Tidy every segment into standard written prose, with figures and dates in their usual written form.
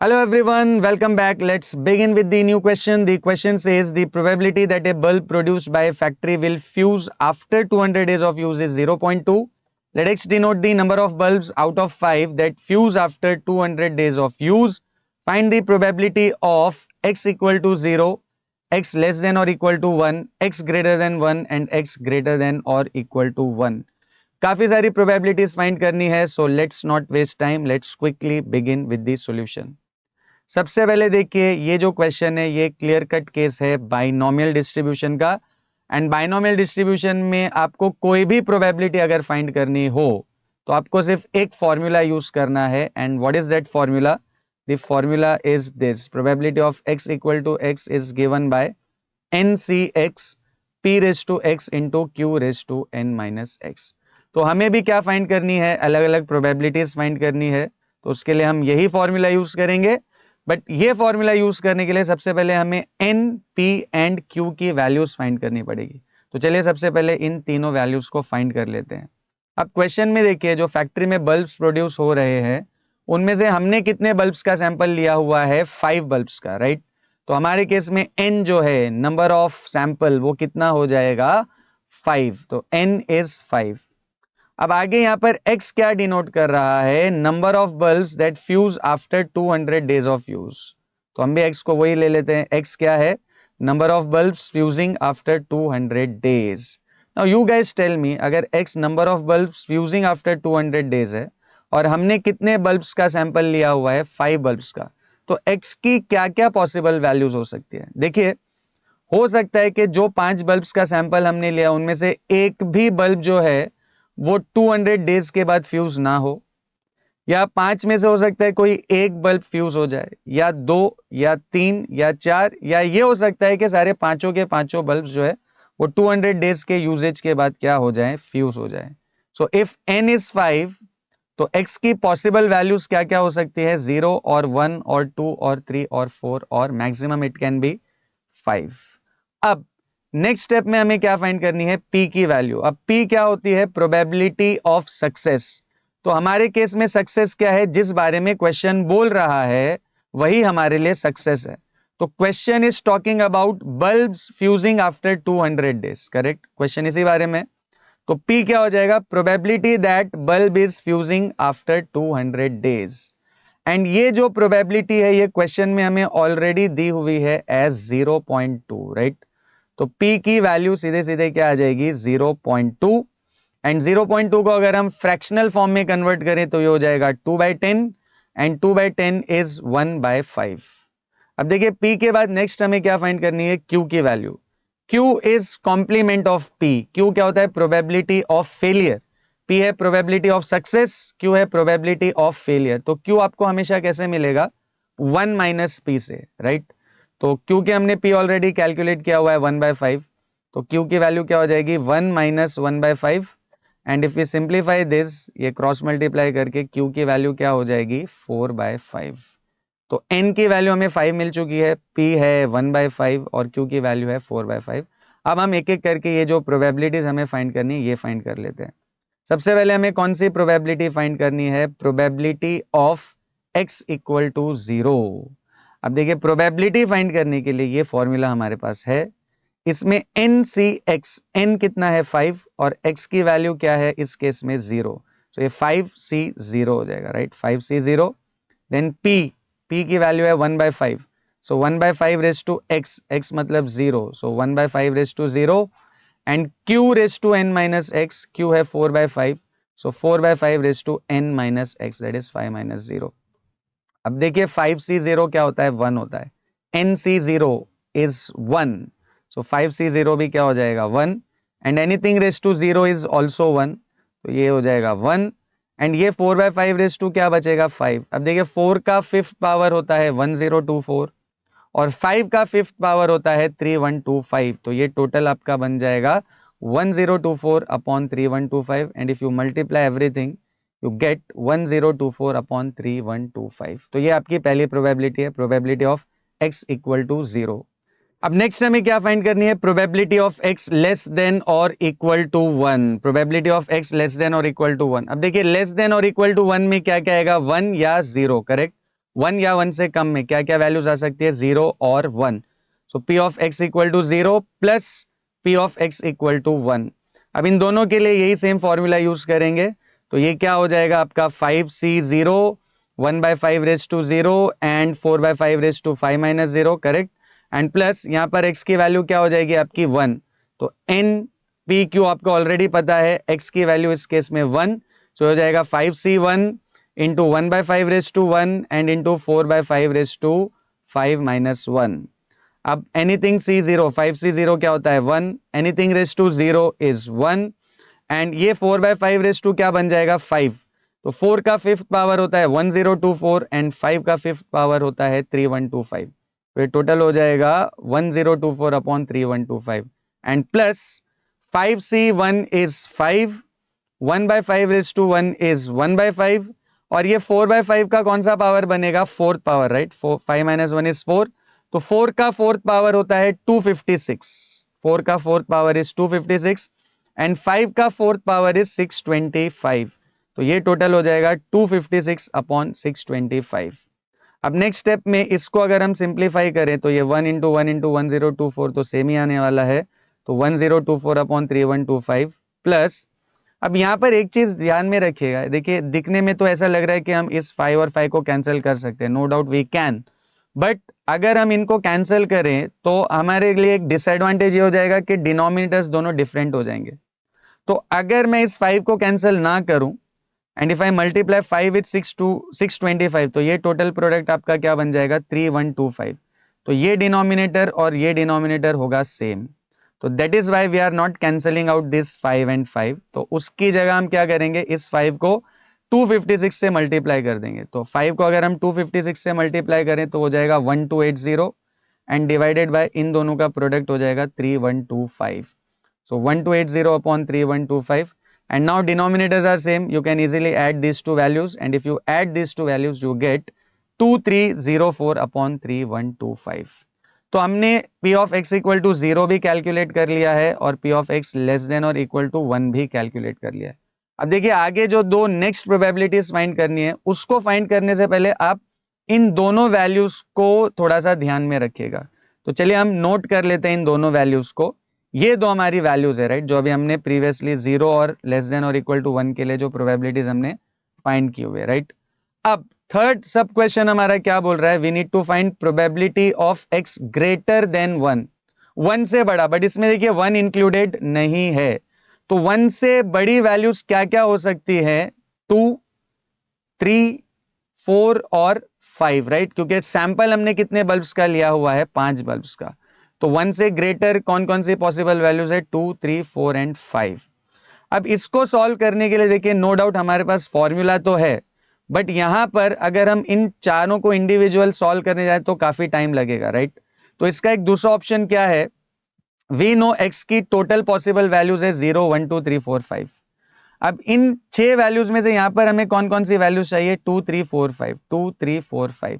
Hello everyone, welcome back. Let's begin with the new question. The question says the probability that a bulb produced by a factory will fuse after 200 days of use is 0.2. Let X denote the number of bulbs out of 5 that fuse after 200 days of use. Find the probability of X equal to 0, X less than or equal to 1, X greater than 1 and X greater than or equal to 1. काफी सारी probabilities find करनी है, so let's not waste time. Let's quickly begin with the solution. सबसे पहले देखिए ये जो question है ये क्लियर कट केस है बाइनोमियल डिस्ट्रीब्यूशन का। एंड बाइनोमियल डिस्ट्रीब्यूशन में आपको कोई भी प्रोबेबिलिटी अगर फाइंड करनी हो तो आपको सिर्फ एक फॉर्मूला यूज करना है। And what is that formula? The formula is this: probability of x equal to x is given by n c x p raise to x into q raise to n minus x. तो हमें भी क्या find करनी है? अलग अलग probabilities find करनी है। तो उसके लिए हम यही फॉर्मूला यूज करेंगे। बट ये फॉर्मूला यूज करने के लिए सबसे पहले हमें एन पी एंड क्यू की वैल्यूज फाइंड करनी पड़ेगी। तो चलिए सबसे पहले इन तीनों वैल्यूज को फाइंड कर लेते हैं। अब क्वेश्चन में देखिए जो फैक्ट्री में बल्ब्स प्रोड्यूस हो रहे हैं उनमें से हमने कितने बल्ब्स का सैंपल लिया हुआ है? 5 बल्ब्स का, राइट। तो हमारे केस में n जो है नंबर ऑफ सैंपल वो कितना हो जाएगा? 5। तो n इज 5। अब आगे यहां पर x क्या डिनोट कर रहा है? Number of bulbs that fuse after 200 days of use. तो हम भी x को वही ले लेते हैं। x क्या है? Number of bulbs fusing after 200 days. Now you guys tell me, अगर x number of bulbs fusing after 200 days है और हमने कितने बल्ब्स का सैंपल लिया हुआ है? 5 बल्ब्स का। तो x की क्या क्या पॉसिबल वैल्यूज हो सकती है? देखिए, हो सकता है कि जो 5 बल्ब्स का सैंपल हमने लिया उनमें से एक भी बल्ब जो है वो 200 डेज के बाद फ्यूज ना हो, या 5 में से हो सकता है कोई एक बल्ब फ्यूज हो जाए, या 2 या 3 या 4, या ये हो सकता है कि सारे पांचों के पांचों बल्ब जो है वो 200 डेज के यूजेज के बाद क्या हो जाए? फ्यूज हो जाए। सो इफ n इज 5 तो x की पॉसिबल वैल्यूज क्या क्या हो सकती है? 0 और 1 और 2 और 3 और 4 और मैक्सिमम इट कैन बी 5। अब नेक्स्ट स्टेप में हमें क्या फाइंड करनी है? P की वैल्यू। अब P क्या होती है? Probability of success. तो हमारे केस में सक्सेस क्या है? जिस बारे में क्वेश्चन बोल रहा है वही हमारे लिए सक्सेस है। तो question is talking about bulbs fusing after 200 days, correct? Question इसी बारे में। तो P क्या हो जाएगा? Probability that bulb is fusing after 200 days. And ये जो प्रोबेबिलिटी है ये क्वेश्चन में हमें ऑलरेडी दी हुई है एज 0.2, राइट। तो P की वैल्यू सीधे सीधे क्या आ जाएगी? 0.2। एंड 0.2 को अगर हम फ्रैक्शनल फॉर्म में कन्वर्ट करें तो ये हो जाएगा 2/10, एंड 2/10 इज 1/5। अब देखिए P के बाद नेक्स्ट हमें क्या फाइंड करनी है? Q की value. Q is complement of P। Q क्या होता है? Probability of failure. P है प्रोबेबिलिटी ऑफ सक्सेस, Q है प्रोबेबिलिटी ऑफ फेलियर। तो Q आपको हमेशा कैसे मिलेगा? 1 माइनस P से, राइट। तो Q के हमने P ऑलरेडी कैलकुलेट किया हुआ है 1/5। तो Q की वैल्यू क्या हो जाएगी? 1 minus 1/5। And if you simplify this, ये क्रॉस मल्टीप्लाई करके Q की वैल्यू क्या हो जाएगी? 4/5। तो n की वैल्यू हमें 5 मिल चुकी है, P है 1/5 और Q की वैल्यू है 4/5। अब हम एक एक करके ये जो प्रोबेबिलिटीज हमें फाइंड करनी है ये फाइंड कर लेते हैं। सबसे पहले हमें कौन सी प्रोबेबिलिटी फाइंड करनी है? Probability of x equal to 0। अब देखिए प्रोबेबिलिटी फाइंड करने के लिए ये फॉर्मूला हमारे पास है। इसमें n सी x, n कितना है? 5, और x की वैल्यू क्या है इस केस में? 0। सो ये 5c0 हो जाएगा, राइट। 5c0। देन p की वैल्यू है 1/5। So 1/5 raise to x, x मतलब 0, so 1/5 raise to 0। And q raise to n minus x, q है 4/5, so 4/5 raise to n minus x, that is 5 minus 0। अब देखिए 5c0 क्या होता है? 1 होता है। nc0 इज 1, सो 5c0 भी क्या हो जाएगा? 1। And anything raise to 0 is also 1, तो ये हो जाएगा 1। एंड ये 4/5 रेस टू क्या बचेगा? 5। अब देखिए 4 का फिफ्थ पावर होता है 1024 और 5 का फिफ्थ पावर होता है 3125। तो ये टोटल आपका बन जाएगा 1024 upon 3125। And if you multiply everything you get 1024 upon 3125। तो ये आपकी पहली प्रोबेबिलिटी है, probability of x equal to 0। अब नेक्स्ट हमें क्या फाइंड करनी है? Probability of x less than और equal to 1। Probability of x less than और इक्वल टू 1। अब देखिए लेस देन और इक्वल टू 1 में क्या क्या आएगा? 1 या 0, करेक्ट। 1 या 1 से कम में क्या क्या वैल्यूज आ सकती है, 0 और 1. So p of x equal to 0 plus p of x equal to 1. अब इन दोनों के लिए यही सेम फॉर्मूला यूज करेंगे. तो ये क्या हो जाएगा आपका 5c0 1 by 5 raised to 0 and 4 by 5 raised to 5 minus 0, correct. And plus यहाँ पर x की वैल्यू क्या हो जाएगी आपकी 1. तो n p q आपको ऑलरेडी पता है, x की वैल्यू इस केस में 1. सो हो जाएगा 5c1 into 1 by 5 raised to 1 and into 4 by 5 raised to 5 minus 1. अब anything c0, 5c0 क्या होता है 1, anything raised to 0 is 1 and ये 4 by 5 raised to क्या बन जाएगा 5. तो 4 का फिफ्थ पावर होता है 1024 एंड 5 का फिफ्थ पावर होता है 3125. तो ये टोटल हो जाएगा 1024 upon 3125 and plus 5c1 is 5, 1 by 5 raised to 1 is 1 by 5 और ये 4 by 5 का कौन सा पावर बनेगा, fourth power, right. 5 minus 1 is 4. तो 4 का फोर्थ पावर होता है 256. 4 का फोर्थ पावर इज 256 एंड 5 का फोर्थ पावर इज 625. तो ये टोटल हो जाएगा 256 अपॉन 625. अब नेक्स्ट स्टेप में इसको अगर हम सिंप्लीफाई करें तो ये 1 इंटू 1 इंटू 1024 तो सेम ही आने वाला है. तो 1024 अपॉन 3125 प्लस, अब यहाँ पर एक चीज ध्यान में रखिएगा, देखिए दिखने में तो ऐसा लग रहा है कि हम इस 5 और 5 को कैंसिल कर सकते हैं, no doubt we can, but अगर हम इनको कैंसिल करें तो हमारे लिए एक डिसएडवांटेज ये हो जाएगा कि डिनोमिनेटर्स दोनों डिफरेंट हो जाएंगे. तो अगर मैं इस 5 को कैंसिल ना करूं and if I multiply 5 with 625 तो ये टोटल प्रोडक्ट आपका क्या बन जाएगा 3125. तो ये डिनोमिनेटर और ये डिनोमिनेटर होगा सेम. तो that is why we are not cancelling out this 5 and 5. तो उसकी जगह हम क्या करेंगे, इस 5 को 256 से मल्टीप्लाई कर देंगे. तो 5 को अगर हम 256 से मल्टीप्लाई करें तो हो जाएगा 1280 एंड डिवाइडेड बाय इन दोनों का प्रोडक्ट हो जाएगा 3125. सो 1280 upon 3125 and now denominators are same, you can easily add these two values and if you add these two values you get 2304 upon 3125. तो हमने p of x equal to 0 भी calculate कर लिया है और p of x less than और equal to 1 भी calculate कर लिया है. अब देखिए आगे जो दो नेक्स्ट प्रोबेबिलिटीज फाइंड करनी है उसको फाइंड करने से पहले आप इन दोनों वैल्यूज को थोड़ा सा ध्यान में रखिएगा. तो चलिए हम नोट कर लेते हैं इन दोनों वैल्यूज को. ये दो हमारी वैल्यूज है, राइट, जो अभी हमने प्रीवियसली 0 और लेस देन और इक्वल टू 1 के लिए जो प्रोबेबिलिटीज हमने फाइंड की हुई है, राइट. अब थर्ड सब क्वेश्चन हमारा क्या बोल रहा है, we need to find probability of x greater than 1, 1 से बड़ा, बट इसमें देखिए 1 इंक्लूडेड नहीं है. तो 1 से बड़ी वैल्यूज क्या क्या हो सकती है, 2, 3, 4 और 5, राइट, क्योंकि सैंपल हमने कितने बल्ब्स का लिया हुआ है, 5 बल्ब्स का. तो 1 से ग्रेटर कौन कौन सी पॉसिबल वैल्यूज है, 2, 3, 4 एंड 5. अब इसको सॉल्व करने के लिए देखिए नो डाउट हमारे पास फॉर्मूला तो है, बट यहां पर अगर हम इन चारों को इंडिविजुअल सॉल्व करने जाए तो काफी टाइम लगेगा, राइट. तो इसका एक दूसरा ऑप्शन क्या है, वी नो x की टोटल पॉसिबल वैल्यूज है 0, 1, 2, 3, 4, 5. अब इन 6 वैल्यूज में से यहां पर हमें कौन कौन सी वैल्यूज चाहिए, 2, 3, 4, 5, 2, 3, 4, 5.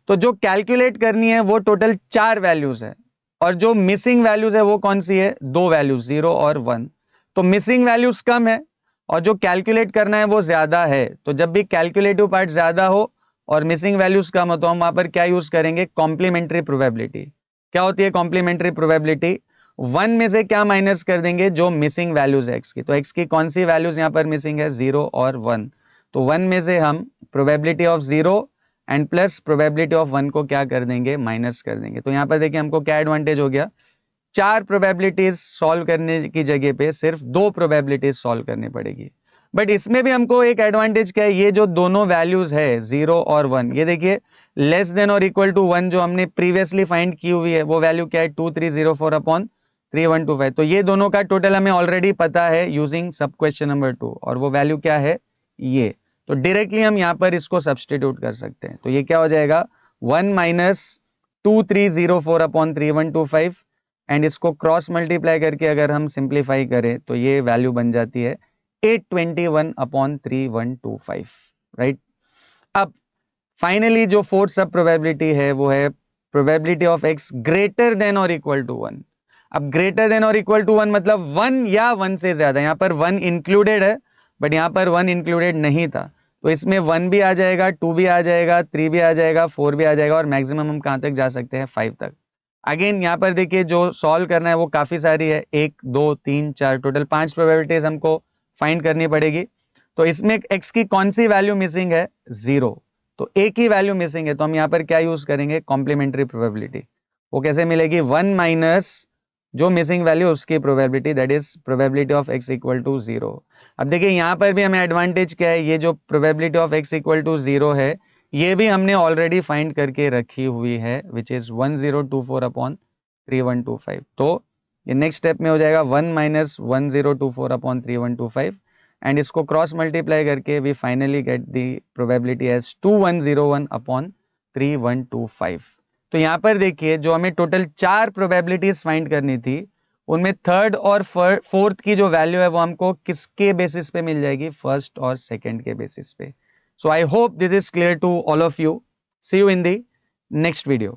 तो जो कैलकुलेट करनी है वो टोटल 4 वैल्यूज है और जो मिसिंग वैल्यूज है वो कौन सी है, 2 वैल्यूज 0 और 1. तो मिसिंग वैल्यूज कम है और जो कैलकुलेट करना है वो ज्यादा है. तो जब भी कैलकुलेटिव पार्ट ज्यादा हो और मिसिंग वैल्यूज कम हो तो हम वहां पर क्या यूज करेंगे, कॉम्प्लीमेंट्री प्रोबेबिलिटी. क्या होती है कॉम्प्लीमेंट्री प्रोबेबिलिटी, 1 में से क्या माइनस कर देंगे, जो मिसिंग वैल्यूज है x की. तो x की कौन सी वैल्यूज यहां पर मिसिंग है, 0 और 1. तो 1 में से हम probability of 0 and plus probability of 1 को क्या कर देंगे, माइनस कर देंगे. तो यहां पर देखिए हमको क्या एडवांटेज हो गया, 4 प्रोबेबिलिटीज सॉल्व करने की जगह पे सिर्फ 2 प्रोबेबिलिटीज सॉल्व करनी पड़ेगी. बट इसमें भी हमको एक एडवांटेज क्या है, ये जो दोनों वैल्यूज है 0 और 1, ये देखिए लेस देन और इक्वल टू 1 जो हमने प्रीवियसली फाइंड की हुई है वो वैल्यू क्या है, 2304 अपॉन 3125. तो ये दोनों का टोटल हमें ऑलरेडी पता है यूजिंग सब क्वेश्चन नंबर 2 और वो वैल्यू क्या है ये. तो डायरेक्टली हम यहां पर इसको सब्सटीट्यूट कर सकते हैं. तो ये क्या हो जाएगा, 1 माइनस 2304 अपॉन 3125 एंड इसको क्रॉस मल्टीप्लाई करके अगर हम सिंप्लीफाई करें तो ये वैल्यू बन जाती है 821 अपॉन 3125, राइट. अब फाइनली जो फोर्थ सब प्रोबेबिलिटी है वो है probability of x greater then और इक्वल टू 1. अब ग्रेटर देन और इक्वल टू 1 मतलब 1 या 1 से ज्यादा. यहां पर 1 इंक्लूडेड है बट यहां पर 1 इंक्लूडेड नहीं था. तो इसमें 1 भी आ जाएगा, 2 भी आ जाएगा, 3 भी आ जाएगा, 4 भी आ जाएगा और मैक्सिमम हम कहाँ तक जा सकते हैं 5 तक। अगेन यहाँ पर देखिए जो सॉल्व करना है वो काफी सारी है, 1 2 3 4 टोटल 5 प्रोबेबिलिटीज हमको फाइंड करनी पड़ेगी। तो इसमें x की कौन सी वैल्यू मिसिंग है? 0। तो a की वैल्यू मिसिंग है तो हम यहाँ पर क्या यूज करेंगे? Complementary probability. वो कैसे मिलेगी? 1 माइनस जो मिसिंग वैल्यू उसकी probability, that is probability of x equal to 0। अब देखिए यहाँ पर भी हमें एडवांटेज क्या है, ये जो probability of x equal to 0 है ये भी हमने ऑलरेडी फाइंड करके रखी हुई है, विच इज 1024 अपॉन 3125। तो ये नेक्स्ट स्टेप में हो जाएगा 1 माइनस 1024 अपॉन 3125 एंड इसको क्रॉस मल्टीप्लाई करके we finally get the probability as 2101 upon 3125। तो यहाँ पर देखिए जो हमें टोटल 4 प्रोबेबिलिटीज फाइंड करनी थी उनमें थर्ड और फोर्थ की जो वैल्यू है वो हमको किसके बेसिस पे मिल जाएगी? फर्स्ट और सेकंड के बेसिस पे। So I hope this is clear to all of you. See you in the next video.